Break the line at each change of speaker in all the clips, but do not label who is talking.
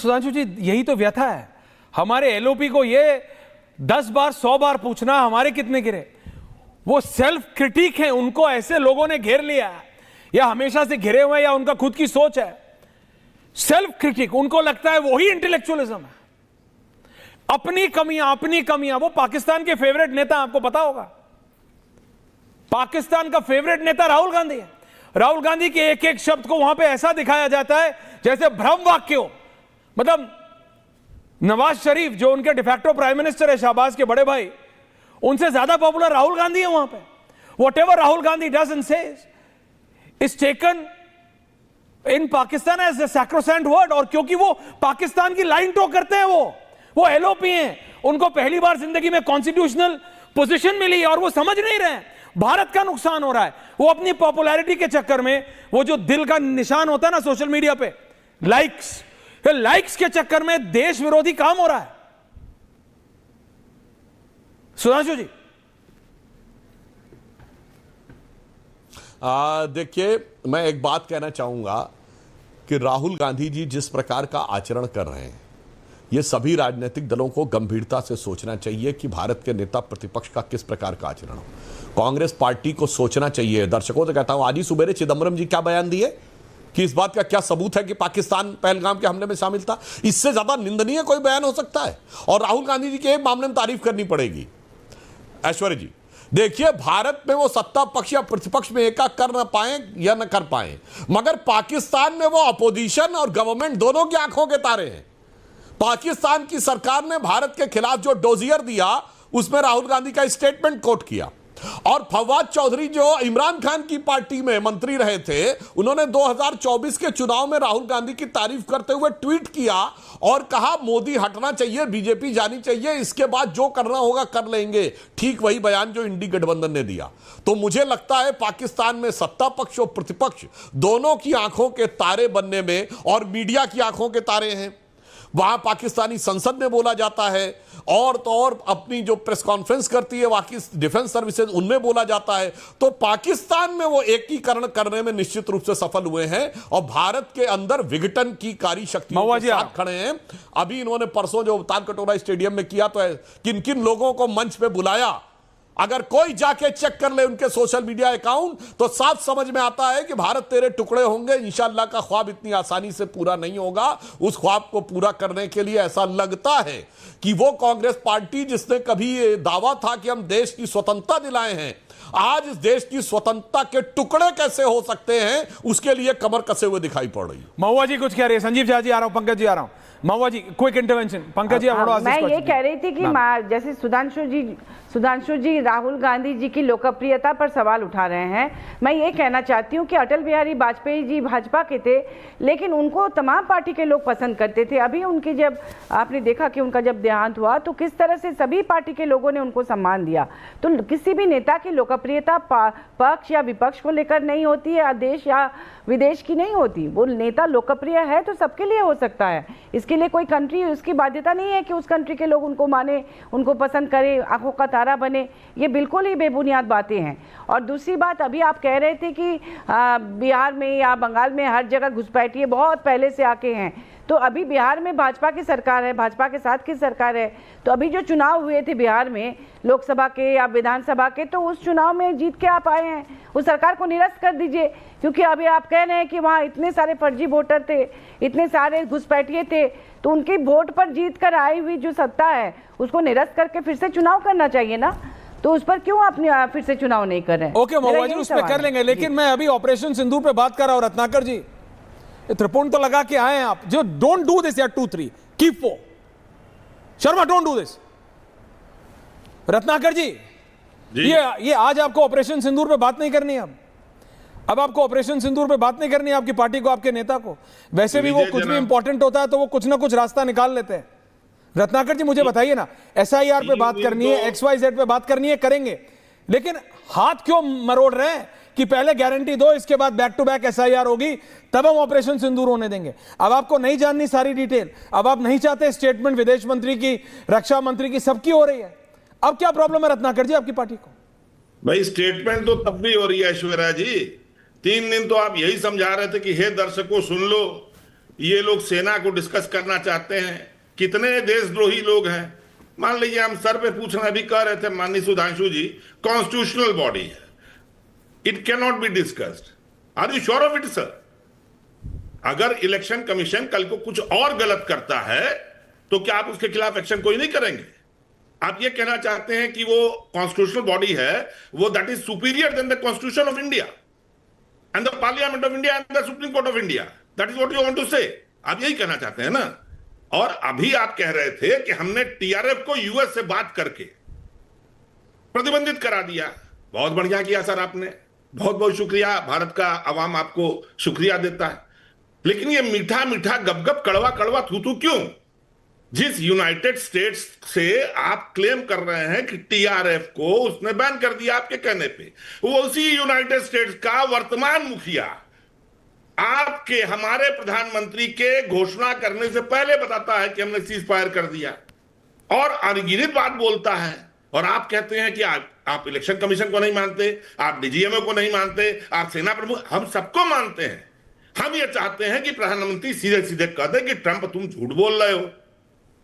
सुधांशु जी, यही तो व्यथा है हमारे एलओपी को, ये 10 बार 100 बार पूछना हमारे कितने गिरे। वो सेल्फ क्रिटिक है, उनको ऐसे लोगों ने घेर लिया है, या हमेशा से घिरे हुए, या उनका खुद की सोच है सेल्फ क्रिटिक। उनको लगता है वही इंटेलेक्चुअलिज्म है, अपनी कमियां। वो पाकिस्तान के फेवरेट नेता, आपको पता होगा, पाकिस्तान का फेवरेट नेता राहुल गांधी है। राहुल गांधी के एक एक शब्द को वहां पे ऐसा दिखाया जाता है जैसे भ्रम वाक्य हो। मतलब नवाज शरीफ जो उनके डिफैक्टो प्राइम मिनिस्टर है, शहबाज के बड़े भाई, उनसे ज्यादा पॉपुलर राहुल गांधी है वहां पे। Whatever Rahul Gandhi does and says is taken in Pakistan as a sacrosanct word। और क्योंकि वो पाकिस्तान की लाइन टॉक करते हैं, वो एलओपी हैं, उनको पहली बार जिंदगी में कॉन्स्टिट्यूशनल पोजीशन मिली और वो समझ नहीं रहे हैं भारत का नुकसान हो रहा है। वो अपनी पॉपुलैरिटी के चक्कर में, वो जो दिल का निशान होता है ना सोशल मीडिया पे, लाइक्स के चक्कर में देश विरोधी काम हो रहा है। सुधांशु जी,
देखिए, मैं एक बात कहना चाहूंगा कि राहुल गांधी जी जिस प्रकार का आचरण कर रहे हैं, ये सभी राजनीतिक दलों को गंभीरता से सोचना चाहिए कि भारत के नेता प्रतिपक्ष का किस प्रकार का आचरण हो। कांग्रेस पार्टी को सोचना चाहिए। दर्शकों से कहता हूं, आज ही सुबेरे चिदम्बरम जी क्या बयान दिए कि इस बात का क्या सबूत है कि पाकिस्तान पहलगाम के हमले में शामिल था। इससे ज्यादा निंदनीय कोई बयान हो सकता है? और राहुल गांधी जी के एक मामले में तारीफ करनी पड़ेगी। ऐश्वर्या जी, देखिए, भारत में वो सत्ता पक्ष या प्रतिपक्ष में एका कर ना पाए या न कर पाए, मगर पाकिस्तान में वो अपोजिशन और गवर्नमेंट दोनों की आंखों के तारे हैं। पाकिस्तान की सरकार ने भारत के खिलाफ जो डोजियर दिया, उसमें राहुल गांधी का स्टेटमेंट कोट किया। और फवाद चौधरी जो इमरान खान की पार्टी में मंत्री रहे थे, उन्होंने 2024 के चुनाव में राहुल गांधी की तारीफ करते हुए ट्वीट किया और कहा मोदी हटना चाहिए, बीजेपी जानी चाहिए, इसके बाद जो करना होगा कर लेंगे। ठीक वही बयान जो इंडी गठबंधन ने दिया। तो मुझे लगता है पाकिस्तान में सत्ता पक्ष और प्रतिपक्ष दोनों की आंखों के तारे बनने में, और मीडिया की आंखों के तारे हैं। वहां पाकिस्तानी संसद में बोला जाता है, और तो और अपनी जो प्रेस कॉन्फ्रेंस करती है वहां की डिफेंस सर्विसेज, उनमें बोला जाता है। तो पाकिस्तान में वो एकीकरण करने में निश्चित रूप से सफल हुए हैं, और भारत के अंदर विघटन की कारी शक्तियों के साथ खड़े हैं। अभी इन्होंने परसों जो तालकटोरा स्टेडियम में किया, तो किन किन लोगों को मंच पे बुलाया, अगर कोई जाके चेक कर ले उनके सोशल मीडिया अकाउंट, तो साफ समझ में आता है कि भारत तेरे टुकड़े होंगे, इंशाअल्लाह का ख्वाब इतनी आसानी से पूरा नहीं होगा। उस ख्वाब को पूरा करने के लिए ऐसा लगता है कि वो कांग्रेस पार्टी जिसने कभी दावा था कि हम देश की स्वतंत्रता दिलाए हैं, आज इस देश की स्वतंत्रता के टुकड़े कैसे हो सकते हैं, उसके लिए कमर कसे हुए दिखाई पड़ रही है।
महुआ जी कुछ कह रही है। संजीव झा जी आ रहा हूं, पंकज जी आ रहा हूं। महुआ जी, क्विक इंटरवेंशन। पंकज जी,
मैं ये कह रही थी कि जैसे सुधांशु जी राहुल गांधी जी की लोकप्रियता पर सवाल उठा रहे हैं। मैं ये कहना चाहती हूँ कि अटल बिहारी वाजपेयी जी भाजपा के थे, लेकिन उनको तमाम पार्टी के लोग पसंद करते थे। अभी उनकी जब आपने देखा कि उनका जब देहांत हुआ, तो किस तरह से सभी पार्टी के लोगों ने उनको सम्मान दिया। तो किसी भी नेता की लोकप्रियता पक्ष या विपक्ष को लेकर नहीं होती है, देश या विदेश की नहीं होती। वो नेता लोकप्रिय है तो सबके लिए हो सकता है। इसके लिए कोई कंट्री, उसकी बाध्यता नहीं है कि उस कंट्री के लोग उनको माने, उनको पसंद करें, आंखों का तारा बने। ये बिल्कुल ही बेबुनियाद बातें हैं। और दूसरी बात, अभी आप कह रहे थे कि बिहार में या बंगाल में हर जगह घुसपैठिए बहुत पहले से आके हैं। तो अभी बिहार में भाजपा की सरकार है, भाजपा के साथ की सरकार है। तो अभी जो चुनाव हुए थे बिहार में, लोकसभा के या विधानसभा के, तो उस चुनाव में जीत के आप आए हैं। उस सरकार को निरस्त कर दीजिए, क्योंकि अभी आप कह रहे हैं कि वहाँ इतने सारे फर्जी वोटर थे, इतने सारे घुसपैठिए थे। तो उनकी वोट पर जीत कर आई हुई जो सत्ता है, उसको निरस्त करके फिर से चुनाव करना चाहिए ना। तो उस पर क्यों आप फिर से चुनाव नहीं कर रहे हैं?
ओके महुआ जी, उस पर कर लेंगे, लेकिन मैं अभी ऑपरेशन सिंदूर पे बात कर रहा हूं। रत्नाकर जी, त्रिपुण तो लगा के आए हैं आप, जो डोंट डू दिस यार, 2 3 keep 4 Sharma, don't do this. Ratnakar ji, ये आज आपको ऑपरेशन सिंदूर पे बात नहीं करनी है। अब आपको ऑपरेशन सिंदूर पे बात नहीं करनी है, आपकी पार्टी को, आपके नेता को। वैसे भी वो कुछ भी इंपॉर्टेंट होता है तो वो कुछ ना कुछ रास्ता निकाल लेते हैं। रत्नाकर जी, मुझे बताइए ना, SIR पे बात करनी है, XYZ पे बात करनी है, करेंगे, लेकिन हाथ क्यों मरोड़ रहे हैं कि पहले गारंटी दो, इसके बाद बैक टू बैक SIR होगी, तब हम ऑपरेशन सिंदूर होने देंगे। अब आपको नहीं जाननी सारी डिटेल, अब आप नहीं चाहते स्टेटमेंट विदेश मंत्री की, रक्षा मंत्री की, सबकी हो रही है। अब क्या प्रॉब्लम है रत्नाकर जी आपकी पार्टी को?
भाई, स्टेटमेंट तो तब भी हो रही है ऐश्वर्या जी। 3 दिन तो आप यही समझा रहे थे कि हे दर्शकों सुन लो, ये लोग सेना को डिस्कस करना चाहते हैं। कितने देशद्रोही लोग हैं। मान लीजिए हम सर पे पूछ रहे, अभी कह रहे थे माननीय सुधांशु जी, कॉन्स्टिट्यूशनल बॉडी है, it cannot be discussed. Are you sure of it sir? अगर इलेक्शन कमीशन कल को कुछ और गलत करता है तो क्या आप उसके खिलाफ एक्शन कोई नहीं करेंगे? आप ये कहना चाहते हैं कि वो कॉन्स्टिट्यूशनल बॉडी है, वो that is superior than the constitution of India and the parliament of India and the supreme court of India. That is what you want to say. आप यही कहना चाहते हैं ना? और अभी आप कह रहे थे कि हमने टीआरएफ को यूएस से बात करके प्रतिबंधित करा दिया। बहुत बढ़िया किया सर आपने, बहुत बहुत शुक्रिया। भारत का अवाम आपको शुक्रिया देता है। लेकिन ये मीठा मीठा गपगप कड़वा कड़वा थू थू क्यों? जिस यूनाइटेड स्टेट्स से आप क्लेम कर रहे हैं कि टीआरएफ को उसने बैन कर दिया आपके कहने पे, वो उसी यूनाइटेड स्टेट्स का वर्तमान मुखिया आपके हमारे प्रधानमंत्री के घोषणा करने से पहले बताता है कि हमने सीज फायर कर दिया और अनगिनत बात बोलता है। और आप कहते हैं कि आप इलेक्शन कमीशन को नहीं मानते, आप डीजीएमओ को नहीं मानते, आप सेना प्रमुख, हम सबको मानते हैं। हम ये चाहते हैं कि प्रधानमंत्री सीधे सीधे कह दे कि ट्रंप तुम झूठ बोल रहे हो,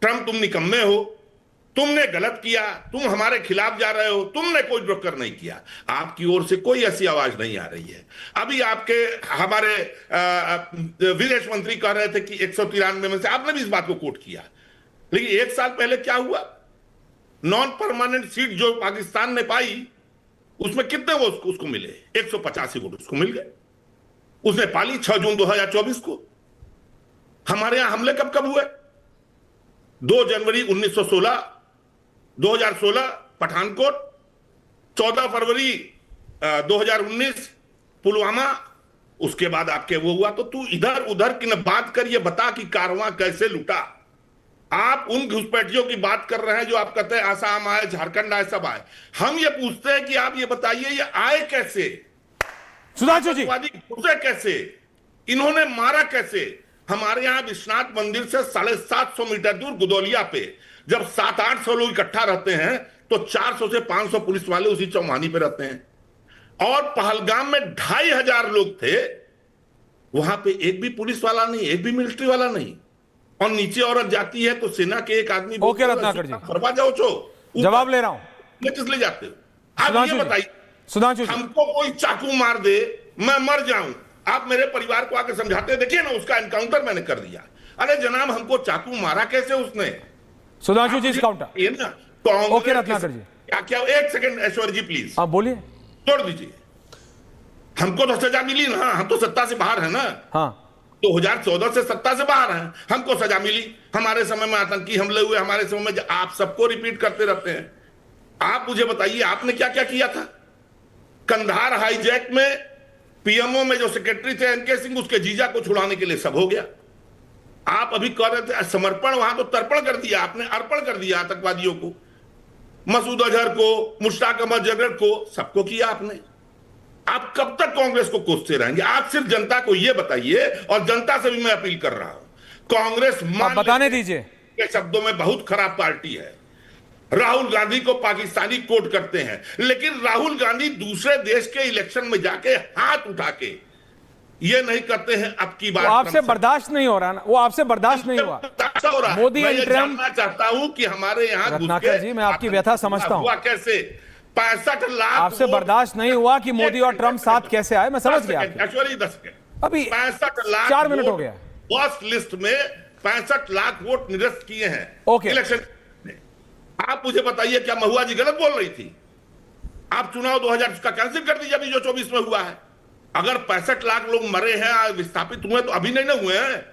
ट्रंप तुम निकम्मे हो, तुमने गलत किया, तुम हमारे खिलाफ जा रहे हो, तुमने कोई ब्रोकर नहीं किया। आपकी ओर से कोई ऐसी आवाज नहीं आ रही है। अभी आपके हमारे विदेश मंत्री कह रहे थे कि 193 में से, आपने भी इस बात को कोट किया। लेकिन एक साल पहले क्या हुआ? नॉन परमानेंट सीट जो पाकिस्तान ने पाई, उसमें कितने वो उसको मिले? 185 वोट उसको मिल गए। उसने पाली 6 जून 2024 को। हमारे यहां हमले कब कब हुए? 2 जनवरी 1916, 2016 पठानकोट, 14 फरवरी 2019 पुलवामा, उसके बाद आपके वो हुआ। तो तू इधर उधर की न बात कर, ये बता कि कारवां कैसे लूटा। आप उन घुसपैठियों की बात कर रहे हैं जो आप कहते हैं आसाम आए, झारखंड आए, सब आए। हम ये पूछते हैं कि आप ये बताइए ये आए कैसे?
सुधांशु जी,
घुसे कैसे? इन्होंने मारा कैसे? हमारे यहां विश्वनाथ मंदिर से 750 मीटर दूर गुदौलिया पे जब 700-800 लोग इकट्ठा रहते हैं तो 400 से 500 पुलिस वाले उसी चौमानी पे रहते हैं। और पहलगाम में 2500 लोग थे, वहां पे एक भी पुलिस वाला नहीं, एक भी मिलिट्री वाला नहीं। और नीचे औरत जाती है तो सेना के एक आदमी
ओके रत्नाकर जी,
फरवा जाओ छो,
जवाब ले रहा हूं।
किस ले जाते हो आप? ये बताइए,
सुधांशु जी,
हमको कोई चाकू मार दे, मैं मर जाऊं, आप मेरे परिवार को आकर समझाते? देखिए ना, उसका एनकाउंटर मैंने कर दिया। अरे जनाब, हमको चाकू मारा कैसे उसने?
सुधांशु जी, काउंटर।
ये ना कांग्रेस।
ओके रत्नाकर जी,
क्या 1 सेकंड ऐश्वर्य जी प्लीज,
आप बोलिए।
छोड़ दीजिए। हमको तो सजा मिली ना, हम तो सत्ता से बाहर है ना।
हाँ,
2014 से सत्ता से बाहर हैं, हमको सजा मिली। हमारे समय में आतंकी हमले हुए, हमारे समय में आप सबको रिपीट करते रहते हैं। आप मुझे बताइए आपने क्या क्या किया था? कंधार हाईजैक में पीएमओ में जो सेक्रेटरी थे एनके सिंह, उसके जीजा को छुड़ाने के लिए सब हो गया। आप अभी कह रहे थे समर्पण, वहां तो तर्पण कर दिया आपने, अर्पण कर दिया आतंकवादियों को, मसूद अजहर को, मुश्ताक अहमद जगड़ को, सबको किया आपने। आप कब तक कांग्रेस को कोसते रहेंगे? आप सिर्फ जनता को यह बताइए, और जनता से भी मैं अपील कर रहा हूं, कांग्रेस
बताने दीजिए
के शब्दों में बहुत खराब पार्टी है। राहुल गांधी को पाकिस्तानी कोट करते हैं, लेकिन राहुल गांधी दूसरे देश के इलेक्शन में जाके हाथ उठा के ये नहीं करते हैं अब की बात।
आपसे बर्दाश्त नहीं हो रहा ना, वो आपसे बर्दाश्त नहीं हुआ।
हो रहा
मोदी
मैं
इंटरम,
जानना चाहता हूं कि हमारे यहाँ
रत्नाकर जी, मैं आपकी व्यथा समझता हूं।
हुआ कैसे? 65 लाख
आपसे बर्दाश्त नहीं हुआ कि मोदी और ट्रंप साथ कैसे आए, मैं समझ गया।
ऐश्वर्य 10 सेकंड,
अभी
65 लाख
4 मिनट हो गया।
फर्स्ट लिस्ट में 65 लाख वोट निरस्त किए हैं
ओके।
इलेक्शन में। आप मुझे बताइए, क्या महुआ जी गलत बोल रही थी? आप चुनाव 2000 का कैंसिल कर दीजिए अभी जो 24 में हुआ है। अगर 65 लाख लोग मरे हैं, विस्थापित हुए, तो अभी नहीं ना हुए हैं।